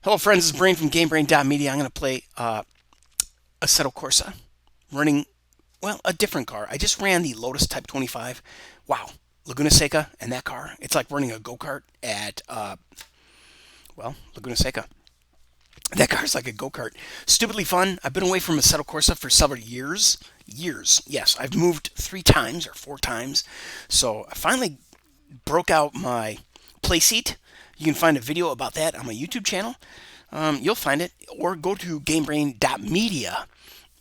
Hello friends, this is Brain from GameBrain.media. I'm going to play Assetto Corsa, running, well, a different car. I just ran the Lotus Type 25. Wow, Laguna Seca and that car. It's like running a go-kart at, Laguna Seca. That car's like a go-kart. Stupidly fun. I've been away from Assetto Corsa for several years. Years, yes. I've moved 3 times or 4 times. So I finally broke out my Playseat. You can find a video about that on my YouTube channel. You'll find it, or go to GameBrain.media,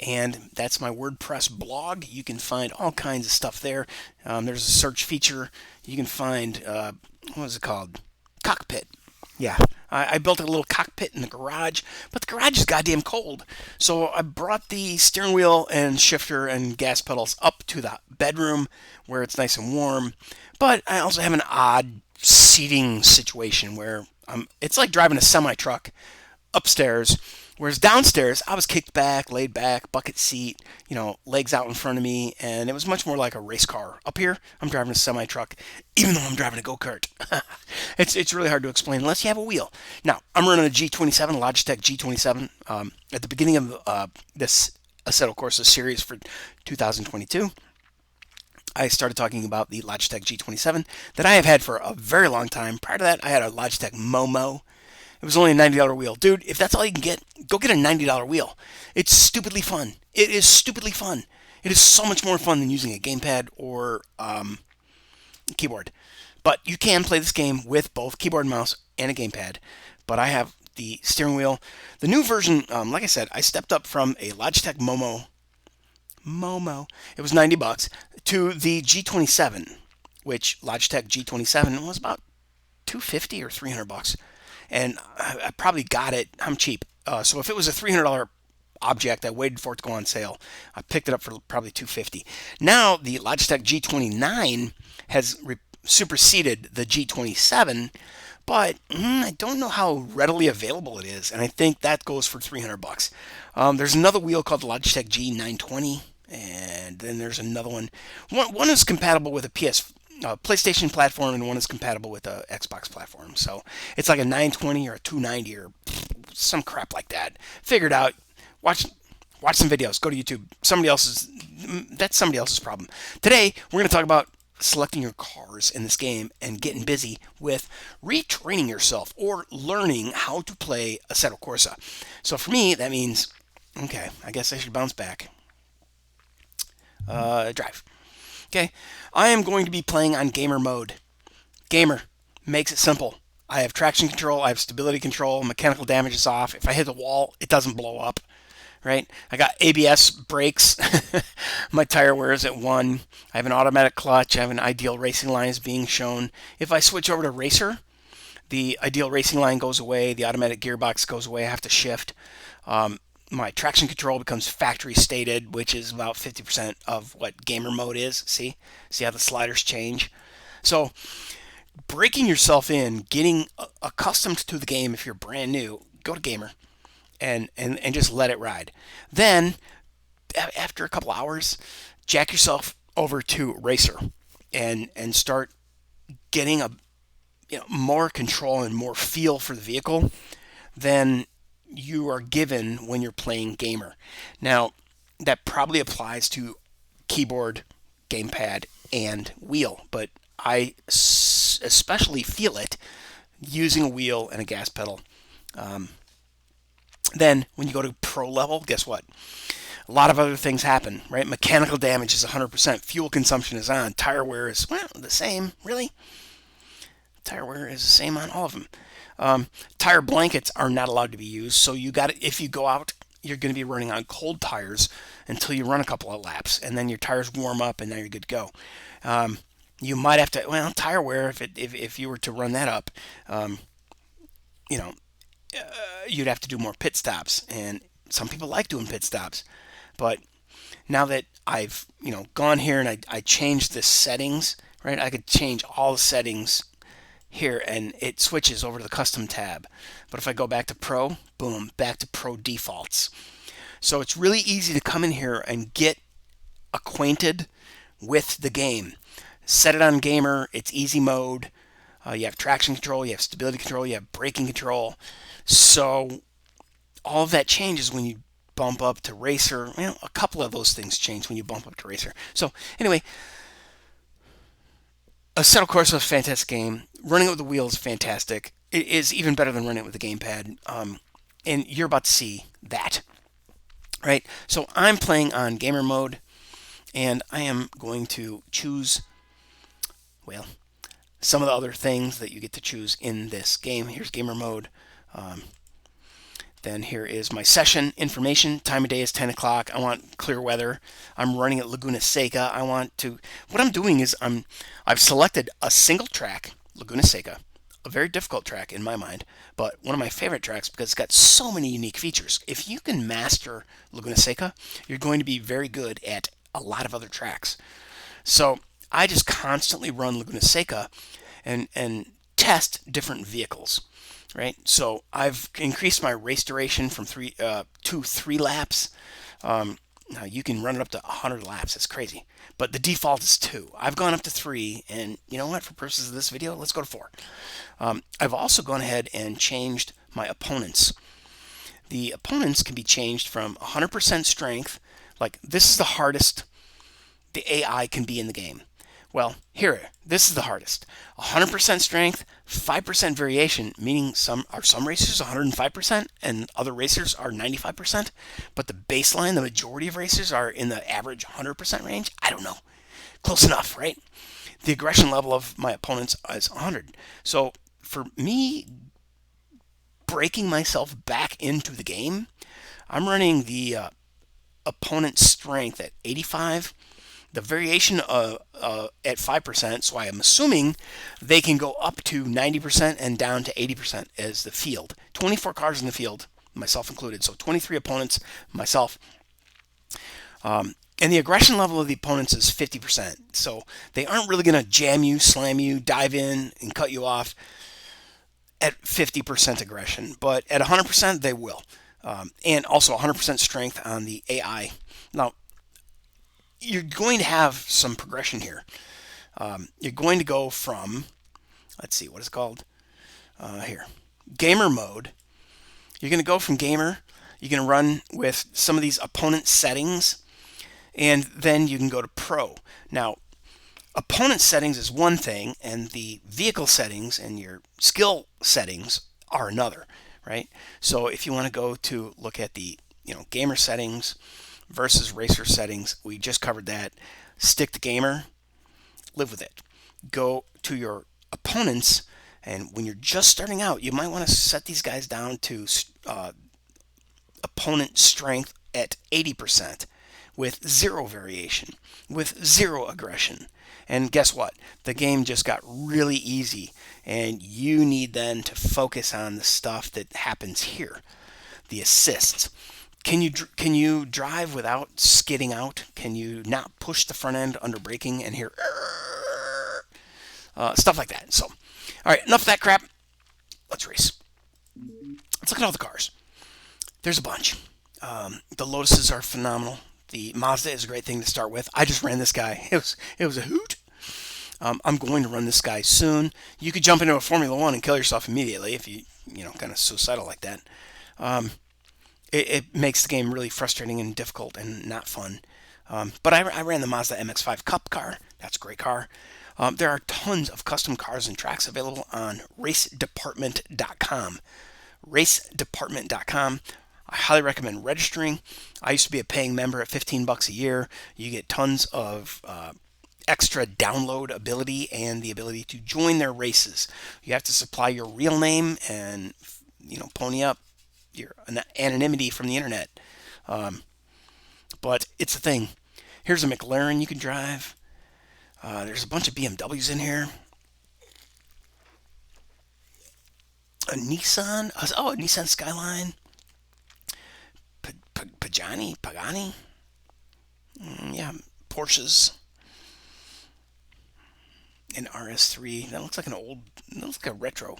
and that's my WordPress blog. You can find all kinds of stuff there. There's a search feature. You can find, what is it called? Cockpit. Yeah, I built a little cockpit in the garage, but the garage is goddamn cold. So I brought the steering wheel and shifter and gas pedals up to the bedroom where it's nice and warm. But I also have an odd seating situation where it's like driving a semi truck upstairs, whereas downstairs I was kicked back, laid back, bucket seat, legs out in front of me, and it was much more like a race car. Up here, I'm driving a semi truck, even though I'm driving a go kart. It's really hard to explain unless you have a wheel. Now I'm running a G27, Logitech G27. At the beginning of this Assetto Corsa series for 2022. I started talking about the Logitech G27 that I have had for a very long time. Prior to that, I had a Logitech Momo. It was only a $90 wheel. Dude, if that's all you can get, go get a $90 wheel. It's stupidly fun. It is stupidly fun. It is so much more fun than using a gamepad or keyboard. But you can play this game with both keyboard and mouse and a gamepad. But I have the steering wheel. The new version, like I said, I stepped up from a Logitech Momo. It was $90 to the G27, which Logitech G27 was about 250 or $300, and I probably got it. I'm cheap, so if it was a $300 object, I waited for it to go on sale. I picked it up for probably 250. Now the Logitech G29 has superseded the G27. But I don't know how readily available it is, and I think that goes for $300. There's another wheel called the Logitech G920, and then there's another one. One is compatible with a PlayStation platform, and one is compatible with a Xbox platform. So it's like a 920 or a 290 or some crap like that. Figure it out. Watch some videos. Go to YouTube. That's somebody else's problem. Today we're going to talk about selecting your cars in this game and getting busy with retraining yourself or learning how to play Assetto Corsa. So for me, that means, okay, I guess I should bounce back. Drive. Okay, I am going to be playing on gamer mode. Gamer makes it simple. I have traction control, I have stability control, mechanical damage is off. If I hit the wall, it doesn't blow up. Right? I got ABS brakes. My tire wear is at 1. I have an automatic clutch. I have an ideal racing line is being shown. If I switch over to RACER, the ideal racing line goes away. The automatic gearbox goes away. I have to shift. My traction control becomes factory stated, which is about 50% of what gamer mode is. See how the sliders change? So breaking yourself in, getting accustomed to the game if you're brand new, go to gamer. And just let it ride. Then, after a couple hours, jack yourself over to RACER and start getting a more control and more feel for the vehicle than you are given when you're playing gamer. Now, that probably applies to keyboard, gamepad, and wheel, but I especially feel it using a wheel and a gas pedal. Then, when you go to pro level, guess what? A lot of other things happen, right? Mechanical damage is 100%. Fuel consumption is on. Tire wear is, the same. Really? Tire wear is the same on all of them. Tire blankets are not allowed to be used. So if you go out, you're going to be running on cold tires until you run a couple of laps. And then your tires warm up and now you're good to go. You might have to, tire wear, if you were to run that up, you'd have to do more pit stops, and some people like doing pit stops. But now that I've gone here and I changed the settings, right? I could change all the settings here, and it switches over to the custom tab. But if I go back to pro, boom, back to pro defaults. So it's really easy to come in here and get acquainted with the game. Set it on gamer. It's easy mode. You have traction control, you have stability control, you have braking control. So all of that changes when you bump up to RACER. You know, a couple of those things change when you bump up to RACER. So anyway, Assetto Corsa is a fantastic game. Running it with the wheels is fantastic. It is even better than running it with the gamepad. And you're about to see that. Right? So I'm playing on gamer mode, and I am going to choose, well, some of the other things that you get to choose in this game. Here's gamer mode. Then here is my session information. Time of day is 10 o'clock. I want clear weather. I'm running at Laguna Seca. What I'm doing is I've selected a single track, Laguna Seca, a very difficult track in my mind, but one of my favorite tracks because it's got so many unique features. If you can master Laguna Seca, you're going to be very good at a lot of other tracks. So I just constantly run Laguna Seca and test different vehicles. Right, so I've increased my race duration from 3 to 3 laps. Now you can run it up to 100 laps. It's crazy, but the default is 2. I've gone up to 3, and you know what? For purposes of this video, let's go to 4. I've also gone ahead and changed my opponents. The opponents can be changed from 100% strength, like this is the hardest the AI can be in the game. Well, this is the hardest. 100% strength, 5% variation, meaning some racers 105% and other racers are 95%, but the baseline, the majority of racers are in the average 100% range. I don't know. Close enough, right? The aggression level of my opponents is 100. So for me, breaking myself back into the game, I'm running the opponent strength at 85. The variation at 5%, so I am assuming they can go up to 90% and down to 80% as the field. 24 cars in the field, myself included, so 23 opponents, myself. And the aggression level of the opponents is 50%, so they aren't really going to jam you, slam you, dive in, and cut you off at 50% aggression, but at 100% they will. And also 100% strength on the AI. Now, you're going to have some progression here. You're going to go from, let's see, what it's called? Here. Gamer mode. You're going to go from gamer. You're going to run with some of these opponent settings, and then you can go to pro. Now, opponent settings is one thing, and the vehicle settings and your skill settings are another, right? So if you want to go to look at the gamer settings versus racer settings, we just covered that. Stick to gamer, live with it. Go to your opponents, and when you're just starting out, you might want to set these guys down to opponent strength at 80% with 0 variation, with 0 aggression. And guess what? The game just got really easy, and you need then to focus on the stuff that happens here, the assists. Can you drive without skidding out? Can you not push the front end under braking and hear stuff like that? So, all right, enough of that crap. Let's race. Let's look at all the cars. There's a bunch. The Lotuses are phenomenal. The Mazda is a great thing to start with. I just ran this guy. It was a hoot. I'm going to run this guy soon. You could jump into a Formula One and kill yourself immediately if you kind of suicidal like that. It makes the game really frustrating and difficult and not fun. But I ran the Mazda MX-5 Cup car. That's a great car. There are tons of custom cars and tracks available on RaceDepartment.com. RaceDepartment.com. I highly recommend registering. I used to be a paying member at $15 a year. You get tons of extra download ability and the ability to join their races. You have to supply your real name and pony up your anonymity from the internet. But it's a thing. Here's a McLaren you can drive. There's a bunch of BMWs in here. A Nissan. A Nissan Skyline. Pagani. Yeah, Porsches. An RS3. That looks like a retro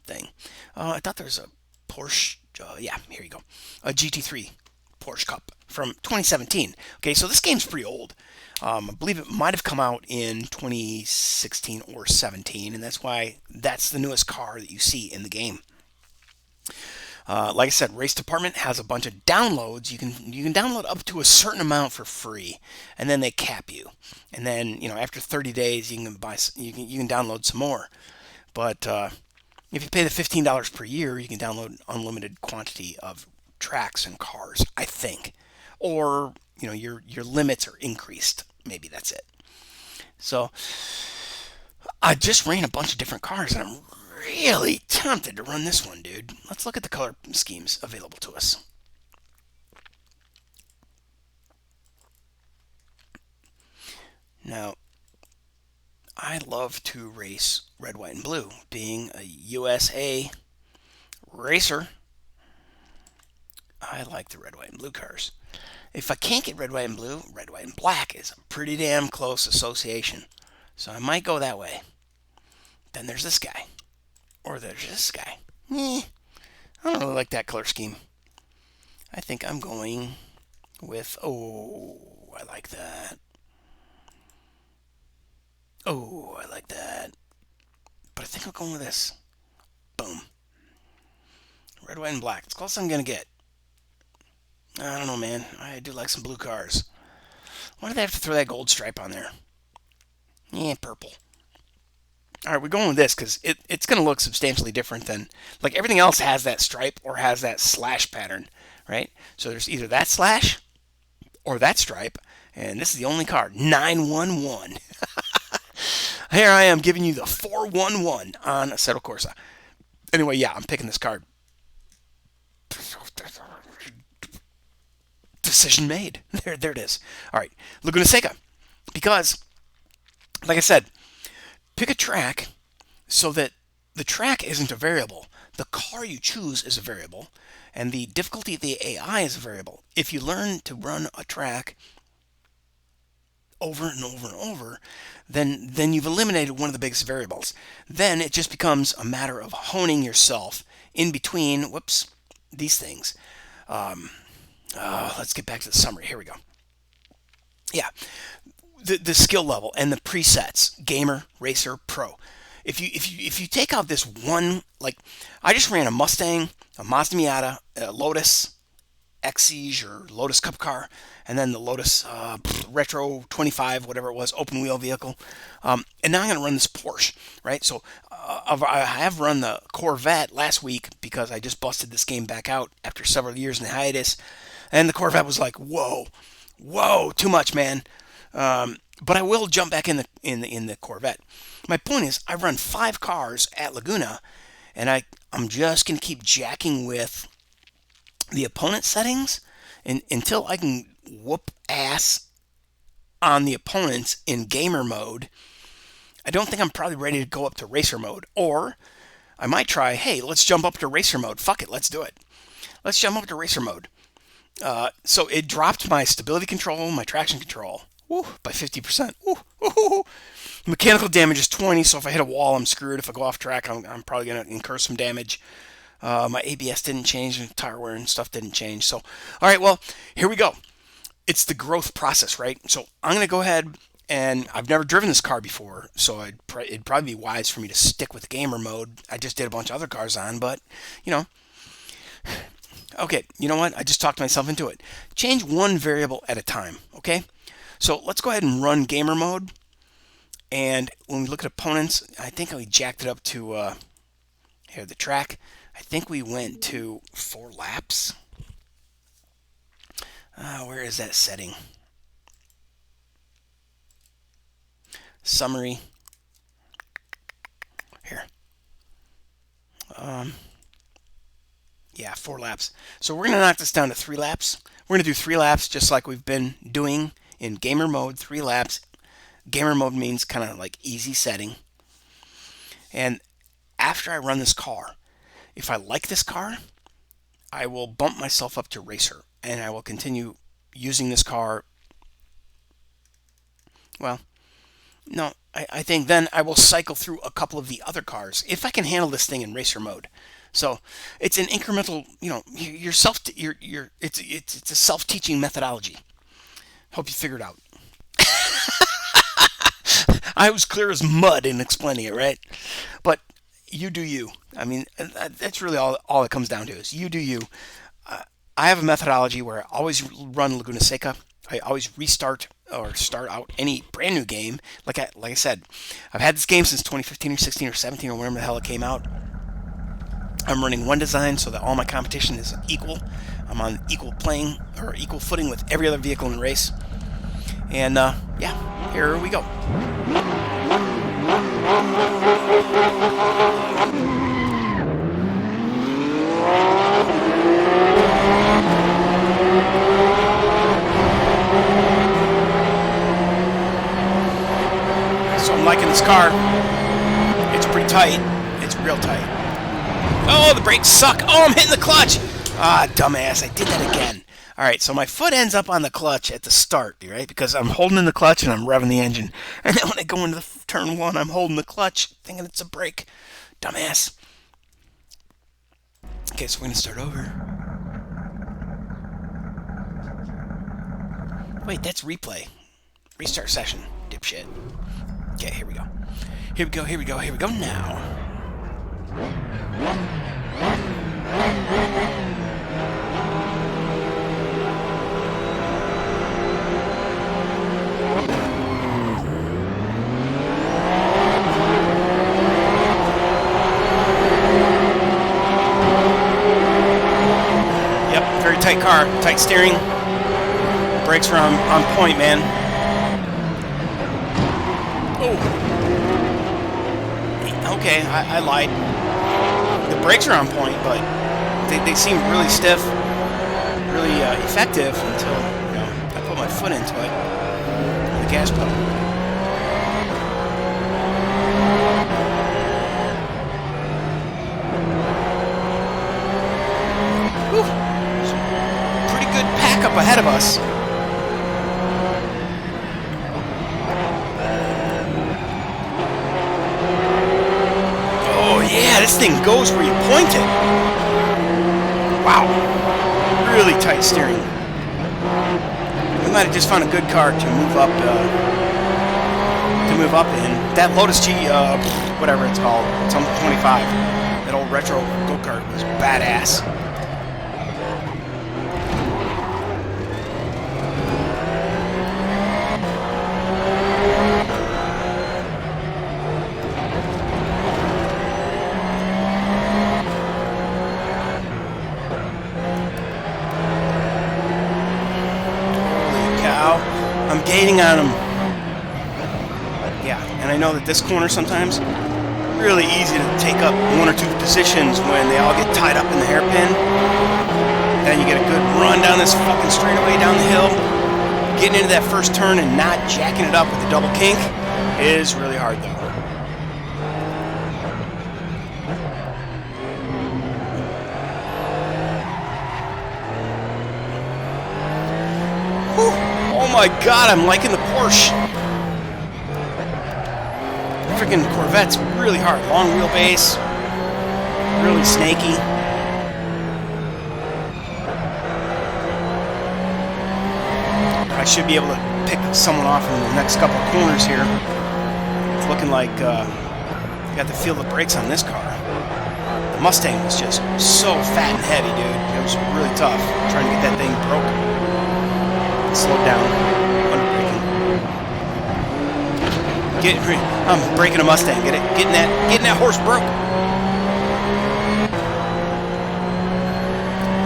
thing. I thought there was a Porsche. Yeah, here you go. A GT3 Porsche Cup from 2017. Okay, so this game's pretty old. I believe it might have come out in 2016 or 17, and that's why that's the newest car that you see in the game. Like I said, Race Department has a bunch of downloads. You can download up to a certain amount for free, and then they cap you. And then after 30 days, you can download some more. But if you pay the $15 per year, you can download unlimited quantity of tracks and cars, I think. Or your limits are increased. Maybe that's it. So I just ran a bunch of different cars, and I'm really tempted to run this one, dude. Let's look at the color schemes available to us. Now, I love to race red, white, and blue. Being a USA racer, I like the red, white, and blue cars. If I can't get red, white, and blue, red, white, and black is a pretty damn close association. So I might go that way. Then there's this guy. Or there's this guy. I don't really like that color scheme. I think I'm going with, I like that. I like that. But I think I'm going with this. Boom. Red, white, and black. It's close I'm going to get. I don't know, man. I do like some blue cars. Why do they have to throw that gold stripe on there? Yeah, purple. All right, we're going with this because it's going to look substantially different than, like, everything else has that stripe or has that slash pattern, right? So there's either that slash or that stripe, and this is the only car, 911. Here I am giving you the 411 on Assetto Corsa. Anyway, yeah, I'm picking this card. Decision made. There it is. All right, Laguna Seca. Because, like I said, pick a track so that the track isn't a variable. The car you choose is a variable, and the difficulty of the AI is a variable. If you learn to run a track over and over and over, then you've eliminated one of the biggest variables. Then it just becomes a matter of honing yourself in between, these things. Let's get back to the summary. Here we go. Yeah, the skill level and the presets: gamer, racer, pro. If you take out this one, like I just ran a Mustang, a Mazda Miata, a Lotus Exige or Lotus Cup car, and then the Lotus Retro 25, whatever it was, open wheel vehicle. And now I'm going to run this Porsche, right? So I have run the Corvette last week because I just busted this game back out after several years in the hiatus, and the Corvette was like, whoa, too much, man. But I will jump back in the Corvette. My point is, I run 5 cars at Laguna, and I'm just going to keep jacking with the opponent settings until I can whoop ass on the opponents in gamer mode. I don't think I'm probably ready to go up to racer mode. Or I might try, hey, let's jump up to racer mode. Fuck it, let's do it. Let's jump up to racer mode. So it dropped my stability control, my traction control, by 50%. Mechanical damage is 20, so if I hit a wall, I'm screwed. If I go off track, I'm probably going to incur some damage. My ABS didn't change, and tire wear and stuff didn't change. So, all right, well, here we go. It's the growth process, right? So I'm going to go ahead, and I've never driven this car before, so it'd probably be wise for me to stick with gamer mode. I just did a bunch of other cars on, but, okay, you know what? I just talked myself into it. Change one variable at a time, okay? So let's go ahead and run gamer mode. And when we look at opponents, I think we jacked it up to, here, the track. I think we went to 4 laps. Where is that setting? Summary. Here. Yeah, 4 laps. So we're going to knock this down to 3 laps. We're going to do 3 laps just like we've been doing in gamer mode, 3 laps. Gamer mode means kind of like easy setting. And after I run this car, if I like this car, I will bump myself up to racer, and I will continue using this car. Well, no, I think then I will cycle through a couple of the other cars if I can handle this thing in racer mode. So it's an incremental, it's a self-teaching methodology. Hope you figured it out. I was clear as mud in explaining it, right? But you do you. I mean, that's really all it comes down to is you do you. I have a methodology where I always run Laguna Seca. I always restart or start out any brand new game. Like I said, I've had this game since 2015 or 16 or 17 or whenever the hell it came out. I'm running one design so that all my competition is equal. I'm on equal footing with every other vehicle in the race. And yeah, here we go. So I'm liking this car. It's pretty tight. It's real tight. Oh, the brakes suck. Oh, I'm hitting the clutch. Ah, dumbass. I did that again. All right, so my foot ends up on the clutch at the start, right? Because I'm holding in the clutch and I'm revving the engine. And then when I go into the turn one, I'm holding the clutch, thinking it's a brake. Dumbass. Okay, so we're going to start over. Wait, that's replay. Restart session, dipshit. Okay, here we go. Here we go, here we go, here we go now. Yep, very tight car, tight steering. Brakes are on point, man. Oh. Okay, I lied. The brakes are on point, but they seem really stiff, really effective until I put my foot into it, the gas pedal. Whew. Pretty good pack up ahead of us. Yeah, this thing goes where you point it. Wow. Really tight steering. We might have just found a good car to move up in. That Lotus G, whatever it's called, it's on 25. That old retro go-kart was badass. I'm gaining on them. Yeah, and I know that this corner sometimes really easy to take up one or two positions when they all get tied up in the hairpin. Then you get a good run down this fucking straightaway down the hill. Getting into that first turn and not jacking it up with the double kink is really hard though. Oh my god, I'm liking the Porsche. The freaking Corvette's really hard. Long wheelbase. Really snaky. I should be able to pick someone off in the next couple of corners here. It's looking like I got to feel the brakes on this car. The Mustang was just so fat and heavy, dude. It was really tough trying to get that thing broke. Slow down. Underbraking. I'm braking a Mustang. Get it? Getting that horse broke.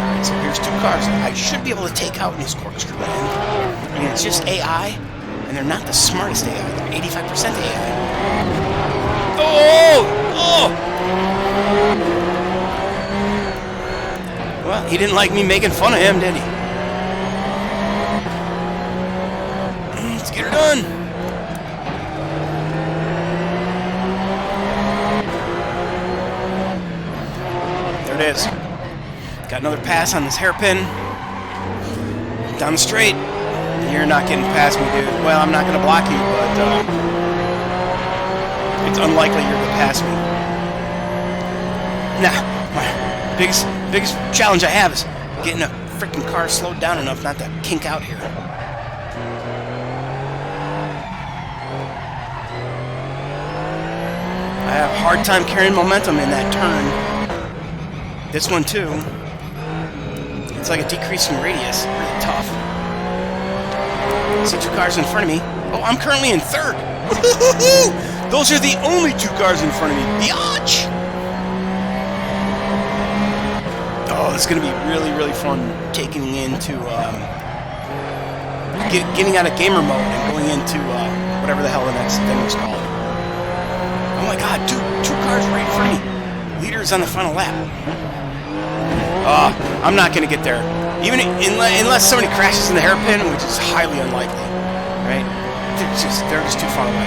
Alright, so here's two cars I should be able to take out in this corkscrew land. I mean, it's just AI, and they're not the smartest AI. They're 85% AI. Oh! Oh! Well, he didn't like me making fun of him, did he? Let's get her done. There it is. Got another pass on this hairpin. Down the straight. You're not getting past me, dude. Well, I'm not going to block you, but it's unlikely you're going to pass me. Nah, Biggest challenge I have is getting a freaking car slowed down enough not to kink out here. I have a hard time carrying momentum in that turn. This one too. It's like a decreasing radius. Really tough. See 2 cars in front of me. Oh, I'm currently in 3rd. Those are the only 2 cars in front of me. Biatch! Oh, this is going to be really, really fun taking into, getting out of gamer mode and going into, whatever the hell the next thing was called. Oh my god, two cars right in front of me. Leader's on the final lap. I'm not going to get there. Even unless somebody crashes in the hairpin, which is highly unlikely, right? They're just too far away.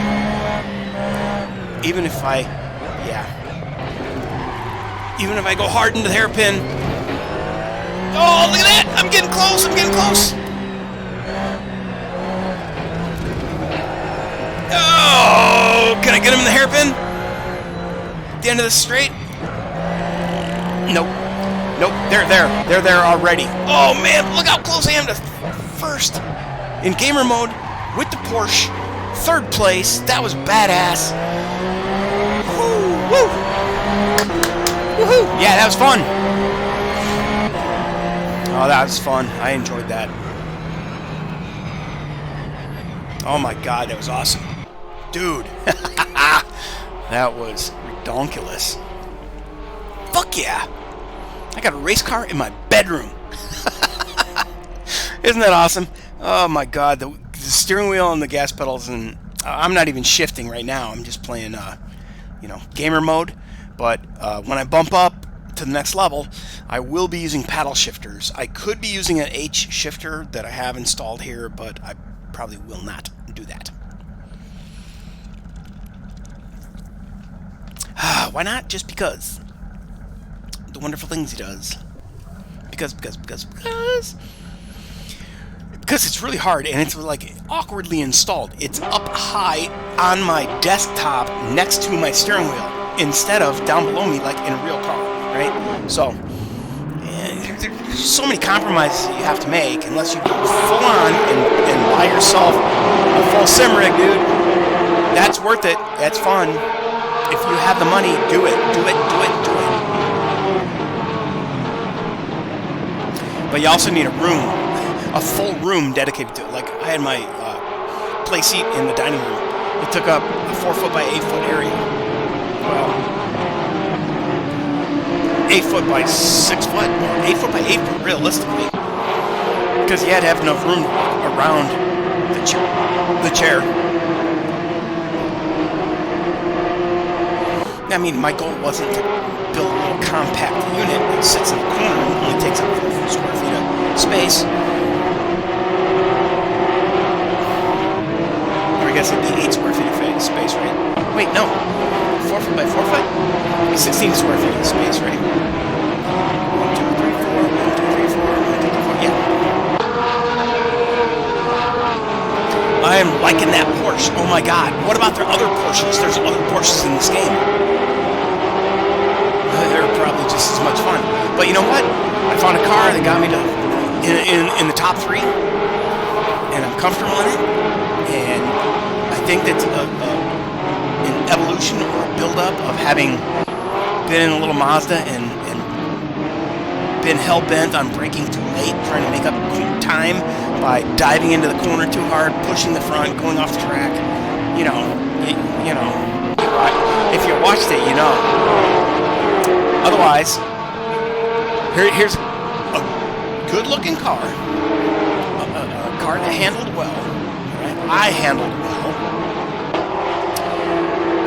Even if I go hard into the hairpin. Oh, look at that! I'm getting close, Oh, can I get him in the hairpin? At the end of the straight? Nope. They're there already. Oh man, look how close I am to 1st. In gamer mode, with the Porsche, 3rd place. That was badass. Woo! Woohoo! Yeah, that was fun. Oh, that was fun. I enjoyed that. Oh my god, that was awesome. Dude. That was redonkulous. Fuck yeah. I got a race car in my bedroom. Isn't that awesome? Oh my god, the steering wheel and the gas pedals, and I'm not even shifting right now. I'm just playing, gamer mode. But when I bump up to the next level, I will be using paddle shifters. I could be using an H shifter that I have installed here, but I probably will not do that. Why not? Just because. The wonderful things he does. Because it's really hard, and it's like awkwardly installed. It's up high on my desktop next to my steering wheel instead of down below me like in a real car, right? So there's so many compromises that you have to make unless you go full on and buy yourself a full sim rig, dude. That's worth it. That's fun. If you have the money, do it. Do it. But you also need a room, a full room dedicated to it. Like I had my play seat in the dining room. It took up a 4-foot by 8-foot area. Well, 8-foot by 6-foot, or 8-foot by 8-foot realistically, because you had to have enough room around the chair. I mean, my goal wasn't to build a little compact unit that sits in the corner and only takes up 4 square feet of space. Or I guess it'd be 8 square feet of space, right? Wait, no. 4 foot by 4 foot? 16 square feet of space, right? 1, 2, 3, 4, 1, 2, 3, 4, 1, 2, 3, 4, yeah. I am liking that Porsche. Oh my god. What about their other Porsches? There's other Porsches in this game. They're probably just as much fun. But you know what? I found a car that got me to in the top 3, and I'm comfortable in it. And I think that's an evolution or a build-up of having been in a little Mazda and been hell-bent on braking too late, trying to make up time by diving into the corner too hard, pushing the front, going off the track. You know, if you watched it, you know. Otherwise, here's a good-looking car, a car that handled well. Right? I handled well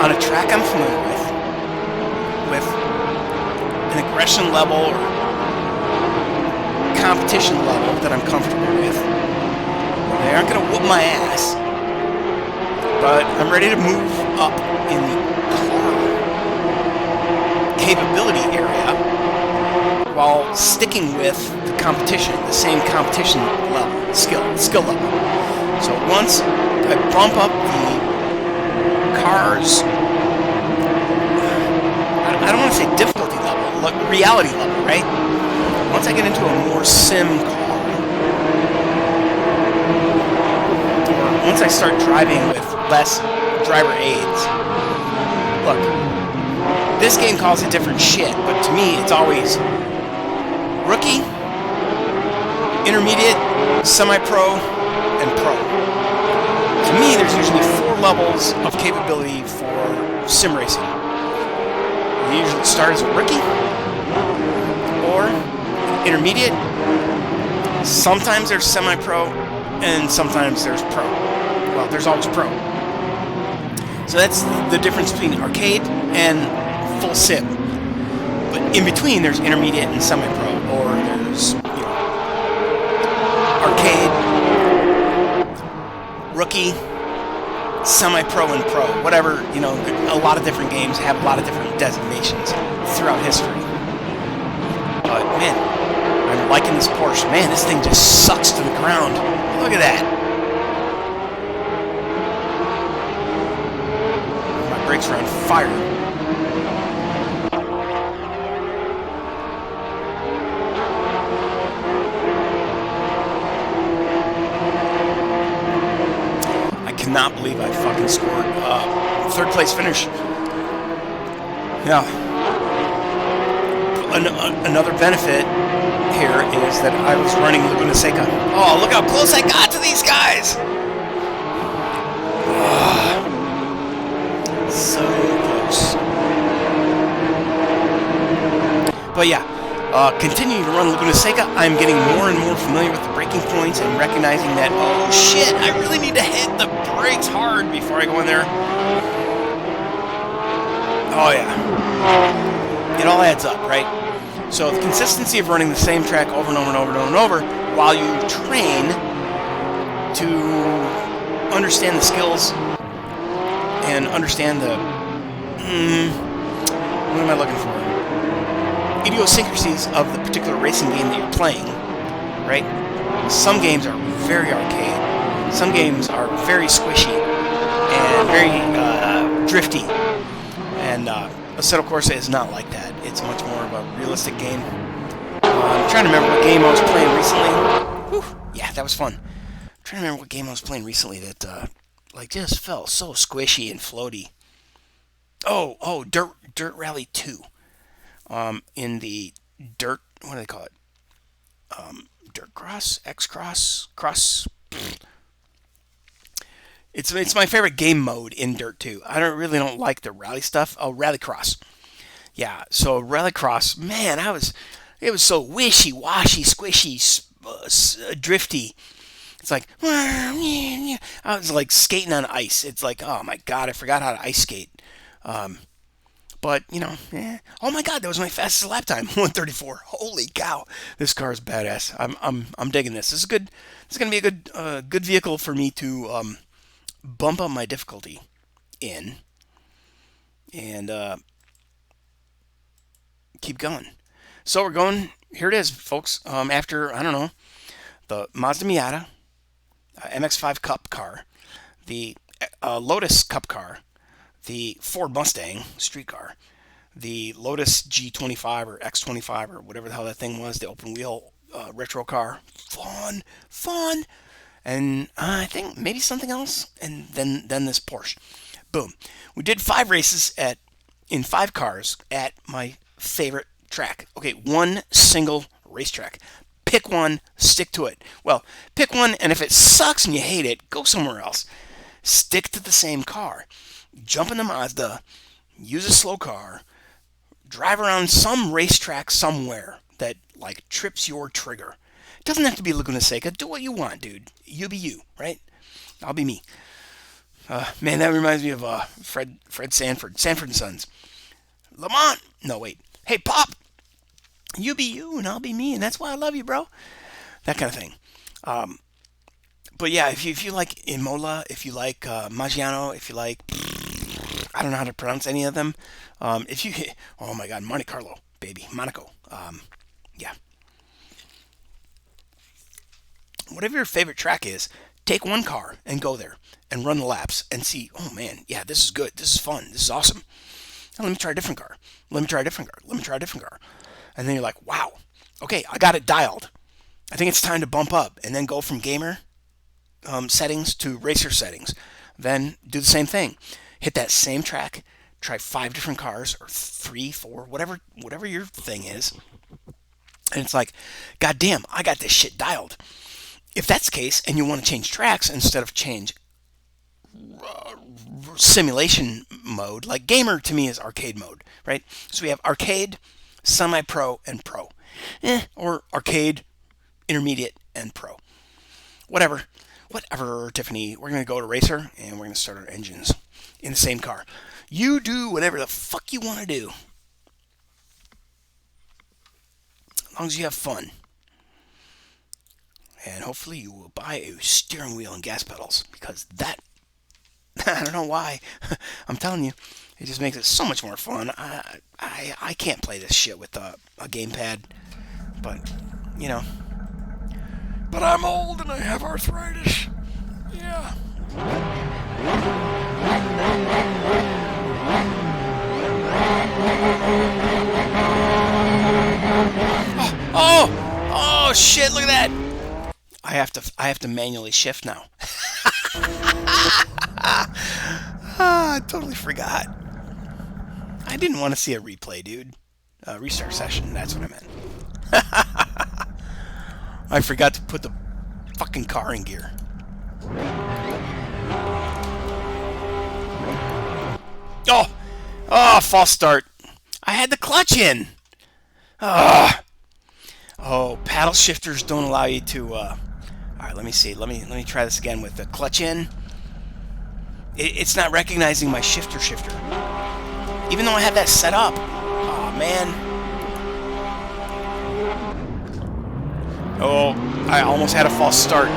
on a track I'm familiar with an aggression level or competition level that I'm comfortable with. They aren't going to whoop my ass, but I'm ready to move up in the car capability area while sticking with the competition, the same competition level, skill level. So once I bump up the car's, I don't want to say difficulty level, reality level, right? Once I get into a more sim car, or once I start driving with less driver aids, look, this game calls it different shit, but to me, it's always rookie, intermediate, semi-pro, and pro. To me, there's usually 4 levels of capability for sim racing. You usually start as a rookie, or intermediate. Sometimes there's semi-pro, and sometimes there's pro. Well, there's always pro. So that's the difference between arcade and full sim. But in between, there's intermediate and semi-pro, or there's, arcade, rookie, semi-pro, and pro. Whatever, a lot of different games have a lot of different designations throughout history. But, man, I'm liking this Porsche. Man, this thing just sucks to the ground. Look at that. My brakes are on fire. Not believe I fucking scored 3rd place finish. Yeah. Another benefit here is that I was running Laguna Seca. Oh, look how close I got to these guys! So close. But yeah, continuing to run Laguna Seca, I'm getting more and more familiar with the braking points and recognizing that, oh shit, I really need to hit the brakes hard before I go in there. Oh yeah. It all adds up, right? So the consistency of running the same track over and over and over and over and over while you train to understand the skills and understand the, what am I looking for? Idiosyncrasies of the particular racing game that you're playing, right? Some games are very arcade. Some games are very squishy and very drifty. And Assetto Corsa is not like that. It's much more of a realistic game. I'm trying to remember what game I was playing recently. Whew, yeah, that was fun. I'm trying to remember what game I was playing recently that just felt so squishy and floaty. Oh, Dirt Rally 2. In the dirt, what do they call it? Dirt Cross? X-Cross? Cross? It's my favorite game mode in Dirt 2. I really don't like the rally stuff. Oh, Rallycross. Yeah, so Rallycross, man, it was so wishy-washy, squishy, drifty. It's like, I was like skating on ice. It's like, oh my god, I forgot how to ice skate. But, oh my god, that was my fastest lap time, 134. Holy cow, this car is badass. I'm digging this. This is good. This is going to be a good vehicle for me to bump up my difficulty in and keep going. So we're going, here it is, folks. After, I don't know, the Mazda Miata, MX-5 Cup car, the Lotus Cup car, the Ford Mustang street car, the Lotus G25 or X25 or whatever the hell that thing was, the open wheel retro car, fun, and I think maybe something else, and then this Porsche. Boom. We did 5 races in 5 cars at my favorite track. Okay, one single racetrack. Pick one, stick to it. Well, pick one, and if it sucks and you hate it, go somewhere else. Stick to the same car. Jump in the Mazda, use a slow car, drive around some racetrack somewhere that, trips your trigger. It doesn't have to be Laguna Seca. Do what you want, dude. You be you, right? I'll be me. Man, that reminds me of Fred Sanford and Sons. Lamont! No, wait. Hey, Pop! You be you, and I'll be me, and that's why I love you, bro. That kind of thing. But yeah, if you like Imola, if you like Maggiano, if you like... I don't know how to pronounce any of them. If you... Oh my god, Monte Carlo, baby. Monaco. Yeah. Whatever your favorite track is, take one car and go there and run the laps and see, oh man, yeah, this is good. This is fun. This is awesome. Now let me try a different car. Let me try a different car. Let me try a different car. And then you're like, wow, okay, I got it dialed. I think it's time to bump up, and then go from gamer settings to racer settings. Then do the same thing. Hit that same track. Try 5 different cars, or 3, 4, whatever your thing is. And it's like, God damn, I got this shit dialed. If that's the case, and you want to change tracks instead of change simulation mode, like gamer to me is arcade mode, right? So we have arcade, semi-pro, and pro. Or arcade, intermediate, and pro. Whatever, Tiffany. We're going to go to racer, and we're going to start our engines in the same car. You do whatever the fuck you want to do. As long as you have fun. And hopefully you will buy a steering wheel and gas pedals, because that, I don't know why, I'm telling you, it just makes it so much more fun. I can't play this shit with a gamepad, but, you know. But I'm old and I have arthritis. Yeah. Oh, shit, look at that. I have to manually shift now. I totally forgot. I didn't want to see a replay, dude. Restart session, that's what I meant. I forgot to put the fucking car in gear. Oh, false start. I had the clutch in. Oh, paddle shifters don't allow you to, alright, let me see. Let me try this again with the clutch in. It's not recognizing my shifter. Even though I have that set up. Oh, man. Oh, I almost had a false start.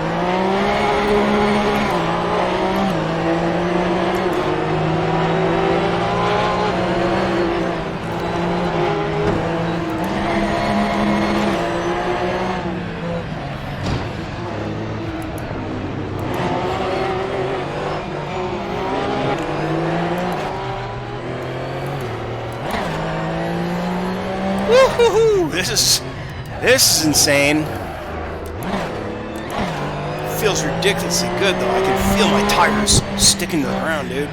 Woohoo! This is insane. Feels ridiculously good though. I can feel my tires sticking to the ground, dude.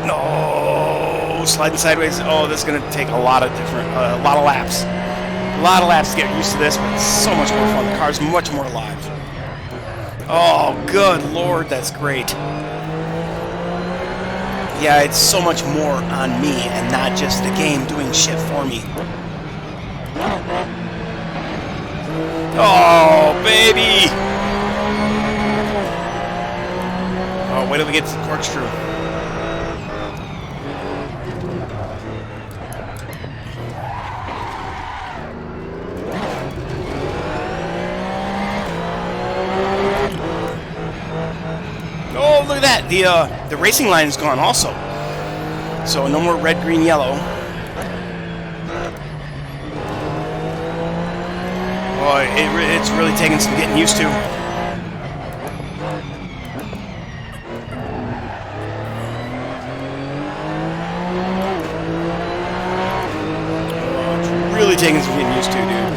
No, sliding sideways. Oh, this is gonna take a lot of laps. A lot of laps to get used to this, but it's so much more fun. The car's much more alive. Oh, good lord, that's great. Yeah, it's so much more on me and not just the game doing shit for me. Oh, baby! Oh, wait till we get to the corkscrew. Oh, look at that! The racing line is gone also. So no more red, green, yellow. Oh, it's really taking some getting used to. Oh, it's really taking some getting used to, dude.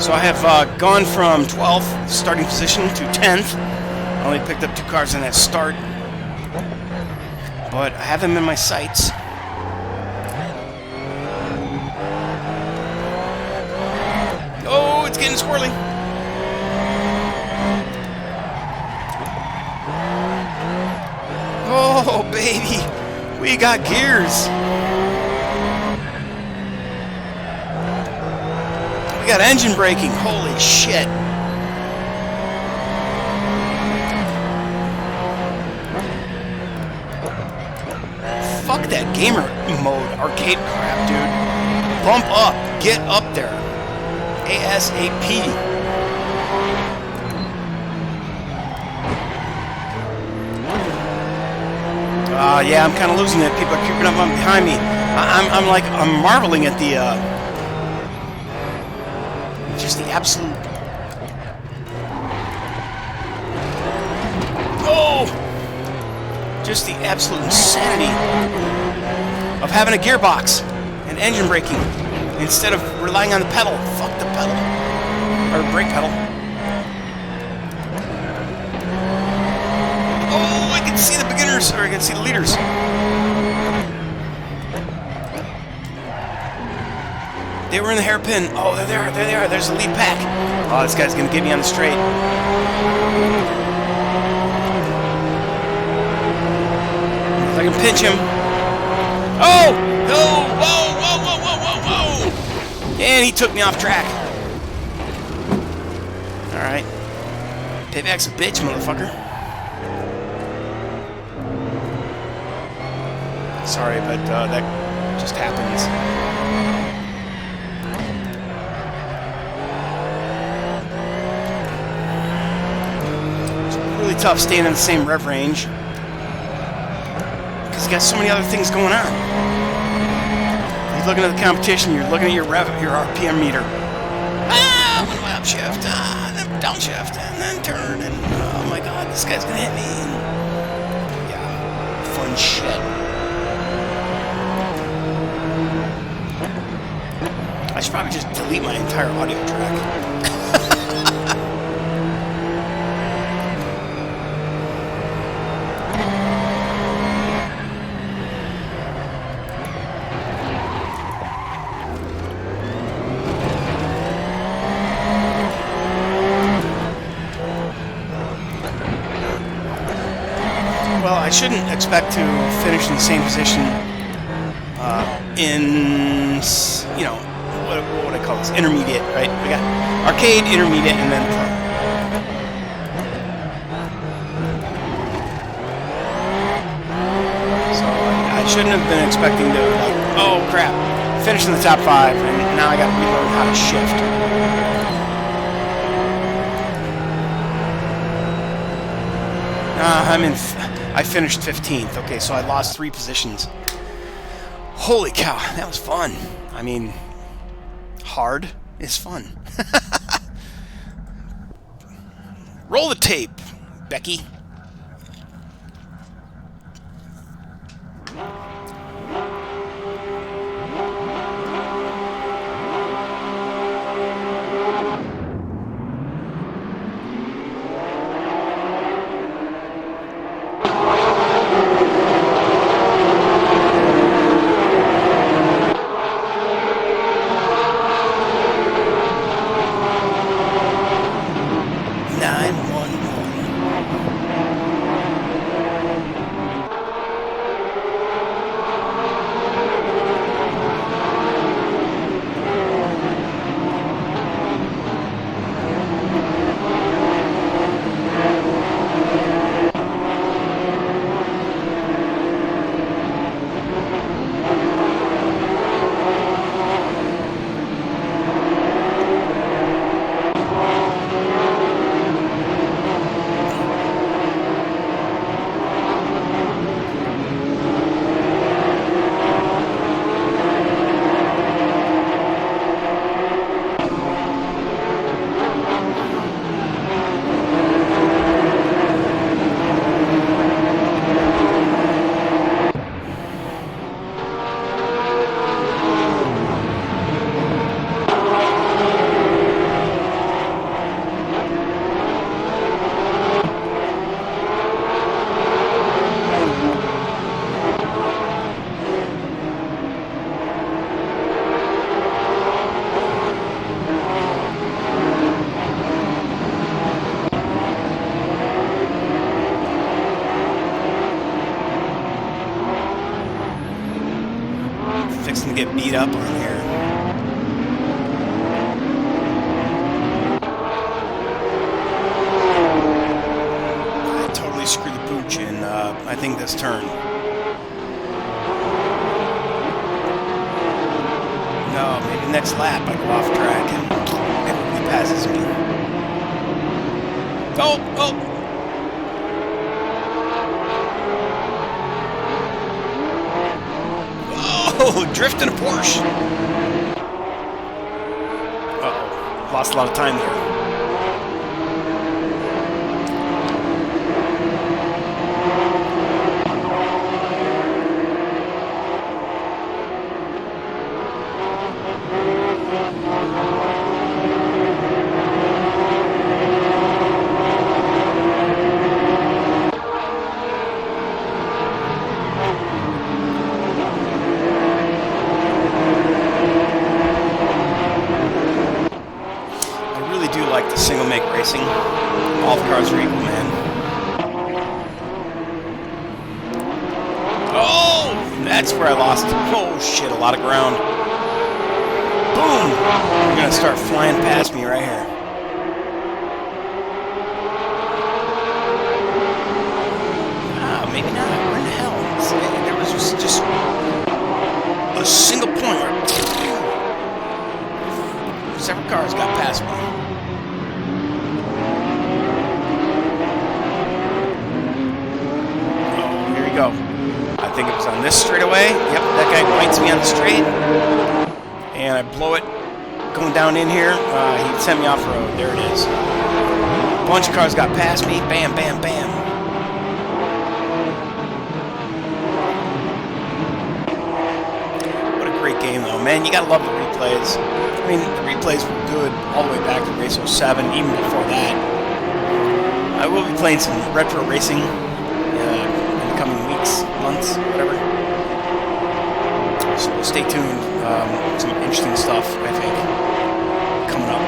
So I have gone from 12th starting position to 10th. I only picked up 2 cars in that start. But I have them in my sights. Oh, it's getting squirrely. Oh, baby. We got gears. We got engine braking. Holy shit. Fuck that gamer mode arcade crap, dude. Bump up. Get up there. ASAP. Yeah, I'm kind of losing it. People are creeping up behind me. I'm marveling at the, just the absolute... Oh! Just the absolute insanity of having a gearbox. engine braking instead of relying on the pedal. Fuck the pedal. Or brake pedal. Oh, I can see the beginners, or I can see the leaders. They were in the hairpin. Oh, there they are. There they are. There's the lead pack. Oh, this guy's going to get me on the straight. If I can pinch him. Oh! Oh! Whoa! Whoa! Whoa! Whoa! Whoa! Whoa! And he took me off track. Alright. Payback's a bitch, motherfucker. Sorry, but that just happens. Really tough staying in the same rev range because you got so many other things going on. You're looking at the competition, you're looking at your rev, your RPM meter. Ah, one way upshift, then downshift, and then turn, and oh my god, this guy's gonna hit me. Yeah, fun shit. I should probably just delete my entire audio track. Well, I shouldn't expect to finish in the same position in, you know, what would I call this? Intermediate, right? We got arcade, intermediate, and then pro. So I shouldn't have been expecting to, like, oh crap, finish in the top 5, and now I got to relearn how to shift. I finished 15th. Okay, so I lost 3 positions. Holy cow, that was fun. I mean, hard is fun. Roll the tape, Becky. Fixing to get beat up on here. I totally screwed the pooch in, I think, this turn. No, maybe next lap I go off track and everybody passes me. Oh, oh! Oh, drifting a Porsche. Uh-oh. Lost a lot of time there. will make racing. All the cars are equal, man. Oh, that's where I lost. Oh shit, a lot of ground. Boom! You're gonna start flying past me right here. Maybe not. Where in the hell? There was just a single point where several cars got past me. Oh, here we go. I think it was on this straightaway. Yep, that guy bites me on the straight. And I blow it going down in here. He sent me off-road. There it is. A bunch of cars got past me. Bam, bam, bam. Game though, man, you gotta love the replays. I mean, the replays were good all the way back to Race 07, even before that. I will be playing some retro racing in the coming weeks, months, whatever. So stay tuned. Some interesting stuff, I think, coming up.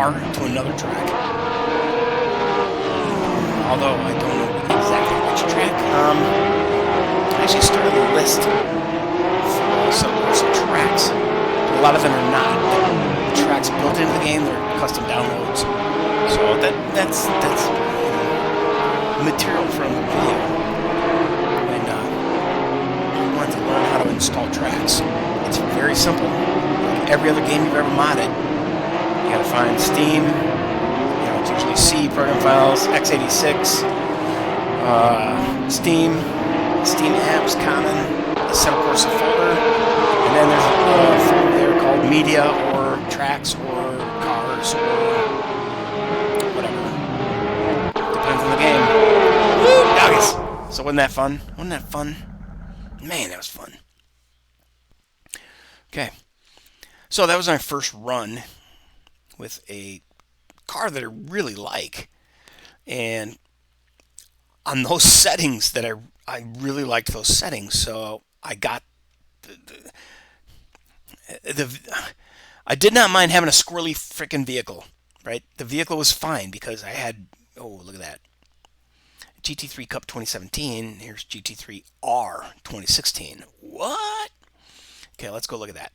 To another track. Although I don't know exactly which track. I actually started a list for some tracks. A lot of them are not tracks built into the game, they're custom downloads. So that's material from the video. And you want to learn how to install tracks. It's very simple. Like every other game you've ever modded. You gotta find Steam, it's usually C program files, x86, Steam apps, common, Assetto Corsa folder, and then there's a folder there called media or tracks or cars or whatever. Depends on the game. Woo, doggies! So wasn't that fun? Wasn't that fun? Man, that was fun. Okay. So that was my first run with a car that I really like, and on those settings that I really liked those settings, so I got I did not mind having a squirrely freaking vehicle, right? The vehicle was fine because I had, oh, look at that, GT3 Cup 2017. Here's GT3 R 2016. What? Okay, let's go look at that.